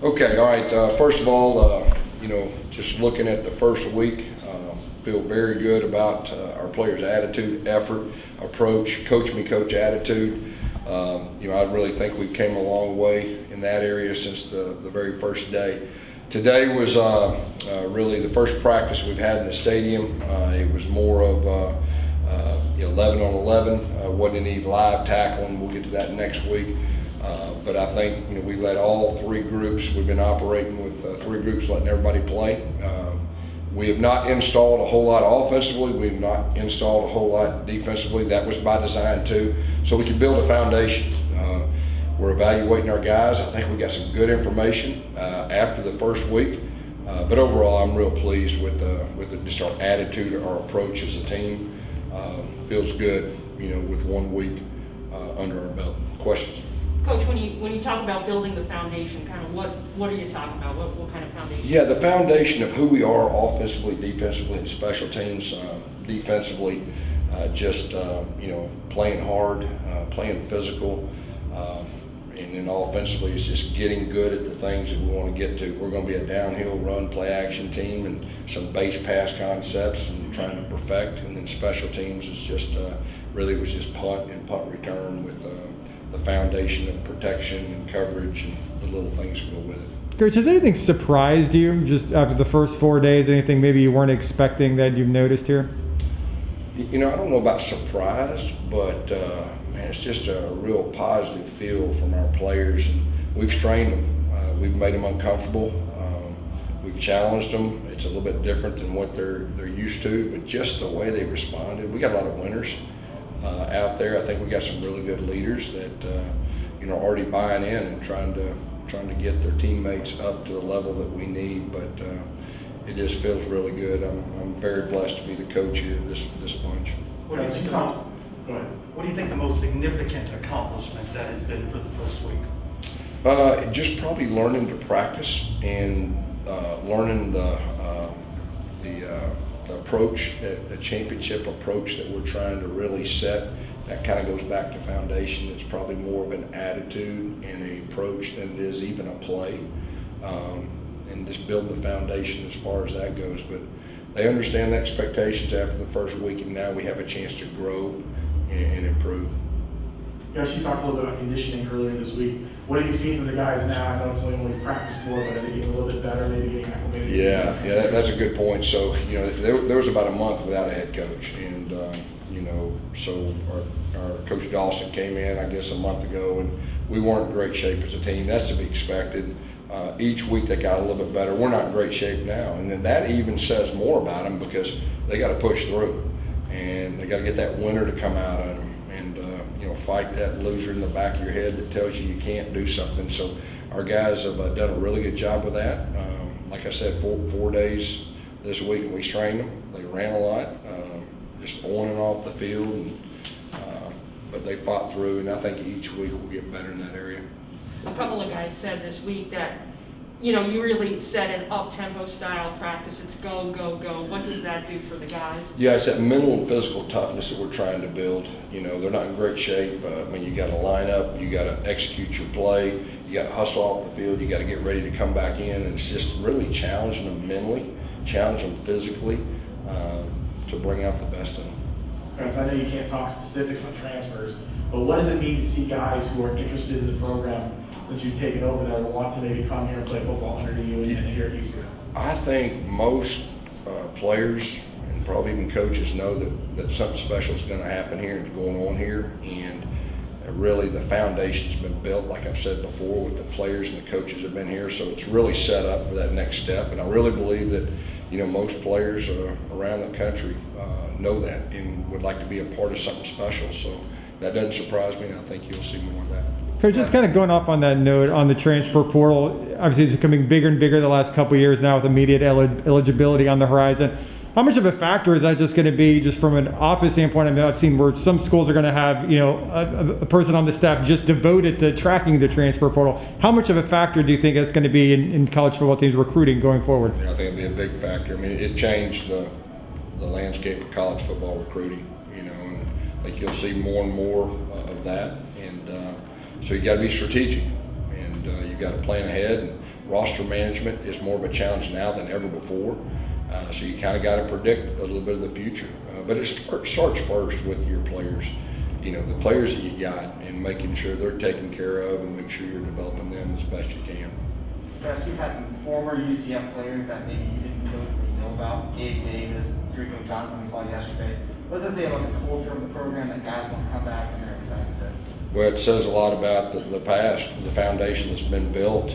Okay, all right. First of all, just looking at the first week, feel very good about our players' attitude, effort, approach, coach me, coach attitude. I really think we came a long way in that area since the very first day. Today was really the first practice we've had in the stadium. It was more of 11 on 11. Wasn't any live tackling. We'll get to that next week. But I think we let all three groups. We've been operating with three groups, letting everybody play. We have not installed a whole lot offensively. We've not installed a whole lot defensively. That was by design too, so we can build a foundation. We're evaluating our guys. I think we got some good information after the first week. But overall, I'm real pleased with just our attitude, our approach as a team. Feels good, with 1 week under our belt. Questions? Coach, when you talk about building the foundation, kind of what are you talking about? What kind of foundation? Yeah, the foundation of who we are offensively, defensively, and special teams. Defensively, playing hard, playing physical, and then offensively, it's just getting good at the things that we want to get to. We're going to be a downhill run, play action team, and some base pass concepts, and trying to perfect. And then special teams is just really was just punt and punt return with the foundation of protection and coverage and the little things that go with it. Coach, has anything surprised you just after the first 4 days? Anything maybe you weren't expecting that you've noticed here? I don't know about surprised, but it's just a real positive feel from our players, and we've strained them. We've made them uncomfortable. We've challenged them. It's a little bit different than what they're used to, but just the way they responded. We got a lot of winners out there. I think we got some really good leaders that are already buying in and trying to get their teammates up to the level that we need. But it just feels really good. I'm very blessed to be the coach here of this bunch. What do you think the most significant accomplishment that has been for the first week? Just probably learning to practice and learning the approach, the championship approach that we're trying to really set. That kind of goes back to foundation. It's probably more of an attitude and an approach than it is even a play. And just building the foundation as far as that goes. But they understand the expectations after the first week, and now we have a chance to grow and improve. Yes, you talked a little bit about conditioning earlier this week. What have you seen from the guys now? I know it's only practice more, but are they getting a little bit better, maybe getting acclimated? Yeah, that's a good point. So, there was about a month without a head coach, and so our Coach Dawson came in, I guess, a month ago, and we weren't in great shape as a team. That's to be expected. Each week they got a little bit better. We're not in great shape now, and then that even says more about them because they got to push through, and they got to get that winner to come out of them, and fight that loser in the back of your head that tells you can't do something. So our guys have done a really good job with that. Like I said, four days this week, and we trained them. They ran a lot, just on and off the field, but they fought through, and I think each week we'll get better in that area. A couple of guys said this week that you really set an up-tempo style practice. It's go, go, go. What does that do for the guys? Yeah, it's that mental and physical toughness that we're trying to build. They're not in great shape. You got to line up, you got to execute your play, you got to hustle off the field, you got to get ready to come back in, and it's just really challenging them mentally, challenging them physically to bring out the best in them. Guys, I know you can't talk specifics on transfers, but what does it mean to see guys who are interested in the program since you've taken over that want to maybe come here and play football under you and here at UCF? I think most players and probably even coaches know that something special is going to happen here and is going on here, and really the foundation's been built, like I've said before, with the players and the coaches have been here, so it's really set up for that next step. And I really believe that most players around the country know that and would like to be a part of something special. So that doesn't surprise me, and I think you'll see more of that. Coach, just kind of going off on that note on the transfer portal, obviously it's becoming bigger and bigger the last couple of years now with immediate eligibility on the horizon. How much of a factor is that just going to be just from an office standpoint? I mean, I've seen where some schools are going to have, a person on the staff just devoted to tracking the transfer portal. How much of a factor do you think that's going to be in college football teams recruiting going forward? Yeah, I think it'll be a big factor. I mean, it changed the landscape of college football recruiting, and I think you'll see more and more of that. And so you got to be strategic. And and you've got to plan ahead. And roster management is more of a challenge now than ever before. So you kind of got to predict a little bit of the future. But it starts first with your players. You know, the players that you got, and making sure they're taken care of, and make sure you're developing them as best you can. Josh, you've had some former UCF players that maybe you didn't really know about. Gabe Davis, Rico Johnson, we saw yesterday. What does it say about the culture of the program that guys want to come back and they're excited to? Well, it says a lot about the past, the foundation that's been built,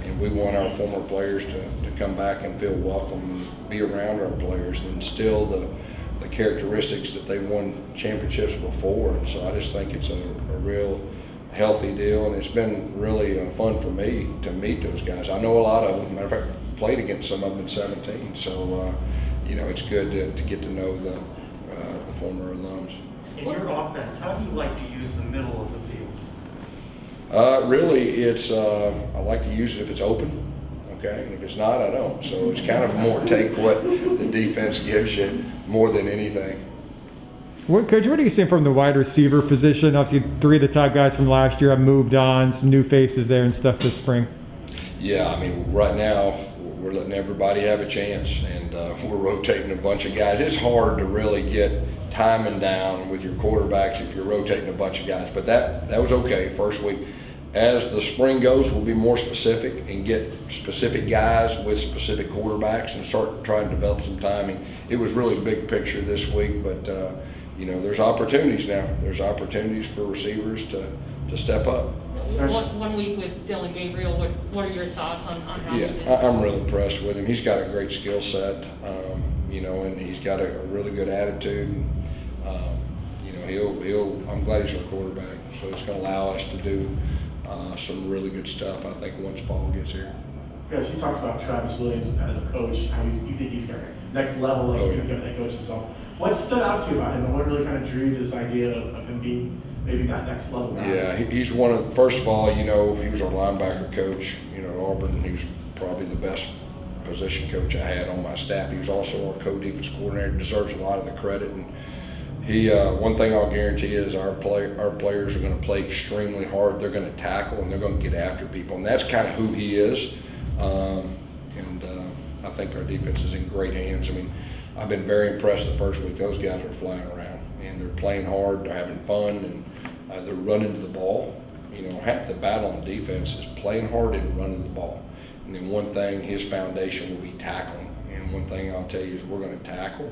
and we want our former players to come back and feel welcome and be around our players and instill the characteristics that they won championships before. And so I just think it's a real healthy deal, and it's been really fun for me to meet those guys. I know a lot of them. Matter of fact, played against some of them in 17. So you know, it's good to get to know the former alums. In your offense, how do you like to use the middle of the field? Really, it's I like to use it if it's open. Okay, and if it's not, I don't. So it's kind of more take what the defense gives you more than anything. Coach, what are you seeing from the wide receiver position? Obviously, 3 of the top guys from last year have moved on, some new faces there and stuff this spring. Yeah, I mean, right now we're letting everybody have a chance, and we're rotating a bunch of guys. It's hard to really get timing down with your quarterbacks if you're rotating a bunch of guys, but that was okay first week. As the spring goes, we'll be more specific and get specific guys with specific quarterbacks and start trying to develop some timing. It was really big picture this week, but you know, there's opportunities now. There's opportunities for receivers to step up. One week with Dylan Gabriel, what are your thoughts on how he did? I'm really impressed with him. He's got a great skill set, you know, and he's got a really good attitude. You know, I'm glad he's our quarterback, so it's going to allow us to do some really good stuff, I think, once fall gets here. Guys, you talked about Travis Williams as a coach, how you think he's got next level, like he's going to coach himself. What stood out to you about him, and what really kind of drew you to this idea of him being maybe that next level guy? Yeah, he's one of, first of all, you know, he was our linebacker coach, you know, at Auburn. He was probably the best position coach I had on my staff. He was also our co-defense coordinator, deserves a lot of the credit. And he, one thing I'll guarantee is our players are going to play extremely hard. They're going to tackle, and they're going to get after people, and that's kind of who he is. I think our defense is in great hands. I mean, I've been very impressed the first week. Those guys are flying around, and they're playing hard. They're having fun, and they're running to the ball. You know, half the battle on defense is playing hard and running the ball. And then one thing, his foundation will be tackling. And one thing I'll tell you is we're going to tackle.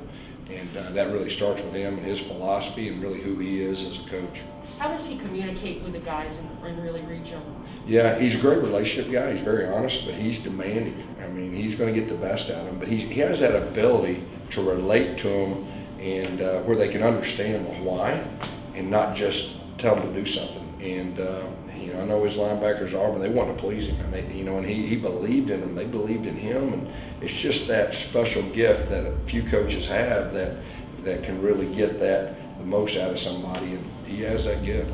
And that really starts with him and his philosophy and really who he is as a coach. How does he communicate with the guys and really reach them? Yeah, he's a great relationship guy. He's very honest, but he's demanding. I mean, he's going to get the best out of them. But he has that ability to relate to them and where they can understand the why and not just tell them to do something. And, you know, I know his linebackers are, but they want to please him. And, and he believed in them. They believed in him. And it's just that special gift that a few coaches have that can really get the most out of somebody. And he has that gift.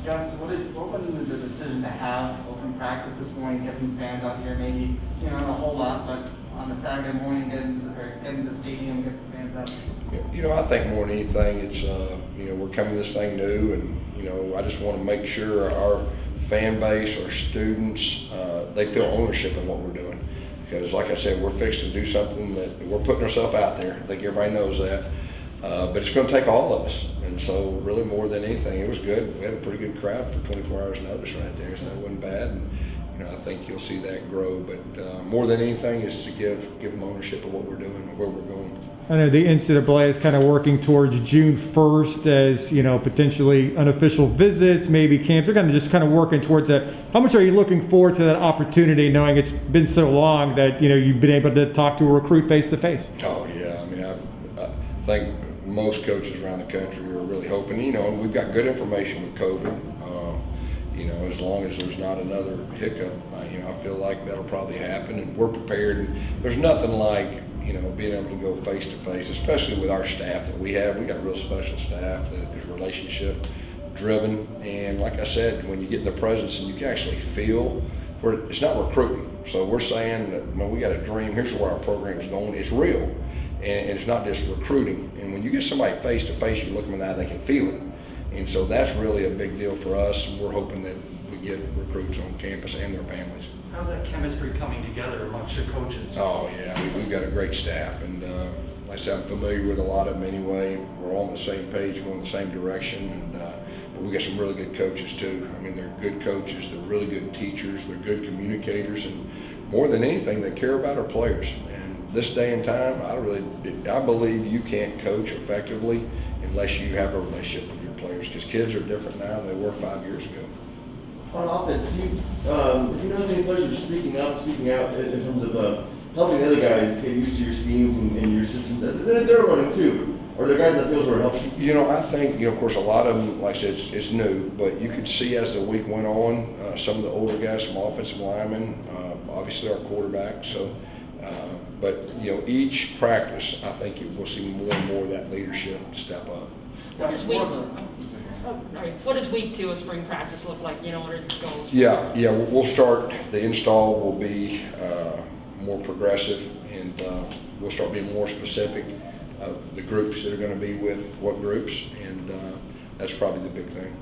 Gus, what was the decision to have open practice this morning, get some fans out here, maybe, you know, not a whole lot, but on a Saturday morning, get into the stadium, get some fans out? You know, I think more than anything, it's, you know, we're coming to this thing new, and, you know, I just want to make sure our fan base, our students, they feel ownership in what we're doing. Because, like I said, we're fixed to do something that we're putting ourselves out there. I think everybody knows that. But it's going to take all of us. And so really more than anything, it was good. We had a pretty good crowd for 24 hours notice right there, so that wasn't bad. And, you know, I think you'll see that grow. But more than anything is to give them ownership of what we're doing and where we're going. I know the NCAA is kind of working towards June 1st as, you know, potentially unofficial visits, maybe camps. They're kind of just kind of working towards that. How much are you looking forward to that opportunity, knowing it's been so long that, you know, you've been able to talk to a recruit face to face? Oh, yeah. I mean, I think most coaches around the country are really hoping, you know, and we've got good information with COVID. You know, as long as there's not another hiccup, you know, I feel like that'll probably happen, and we're prepared. And there's nothing like, you know, being able to go face to face, especially with our staff that we have. We got real special staff that is relationship driven. And like I said, when you get in the presence and you can actually feel where it's not recruiting. So we're saying that when we got a dream, here's where our program's going. It's real, and it's not just recruiting. And when you get somebody face to face, you look them in the eye, they can feel it. And so that's really a big deal for us. And we're hoping that we get recruits on campus and their families. How's that chemistry coming together amongst your coaches? Oh, yeah, we've got a great staff, and like I said, I'm familiar with a lot of them anyway. We're all on the same page, going the same direction, and but we got some really good coaches too. I mean, they're good coaches, they're really good teachers, they're good communicators, and more than anything, they care about our players. And this day and time, I believe you can't coach effectively unless you have a relationship with your players, because kids are different now than they were 5 years ago. On offense, do you notice any players are speaking out in terms of helping the other guys get used to your schemes and your systems? They're running too. Or the guys that feels were helping? You know, I think, of course, a lot of them, like I said, it's new, but you could see as the week went on, some of the older guys, some offensive linemen, obviously our quarterback. So, but, each practice, I think we'll see more and more of that leadership step up. What does what does week 2 of spring practice look like, what are the goals? Yeah, we'll start, the install will be more progressive, and we'll start being more specific of the groups that are going to be with what groups, and that's probably the big thing.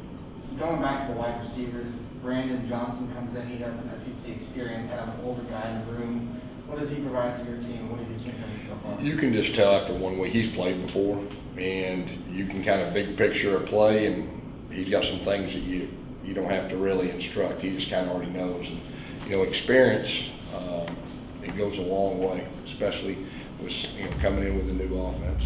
Going back to the wide receivers, Brandon Johnson comes in, he has some SEC experience, kind of an older guy in the room. What does he provide to your team? What have you seen from him so far? You can just tell after 1 week, he's played before, and you can kind of big picture a play, and he's got some things that you don't have to really instruct. He just kind of already knows. And, experience, it goes a long way, especially with coming in with a new offense.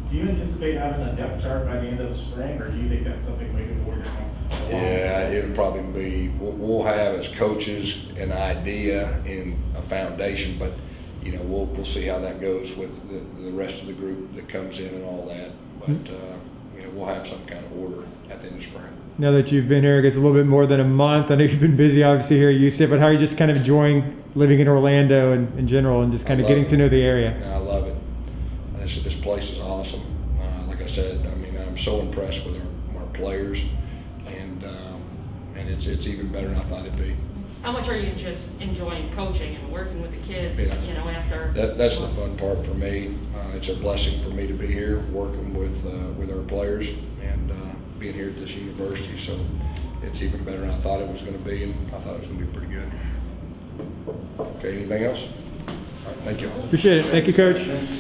Do you anticipate having a depth chart by the end of the spring, or do you think that's something we can work on? Yeah, it'll probably be, we'll have as coaches an idea and a foundation, but, we'll see how that goes with the rest of the group that comes in and all that. But, we'll have some kind of order at the end of spring. Now that you've been here, I guess a little bit more than a month. I know you've been busy, obviously, here at UCF, but how are you just kind of enjoying living in Orlando and in general, and just kind of getting to know the area? I love it. This place is awesome. Like I said, I'm so impressed with our players, and it's even better than I thought it'd be. How much are you just enjoying coaching and working with the kids, Yeah. After? That's the fun part for me. It's a blessing for me to be here, working with our players and being here at this university. So it's even better than I thought it was going to be, and I thought it was going to be pretty good. Okay, anything else? All right, thank you. Appreciate it. Thank you, Coach.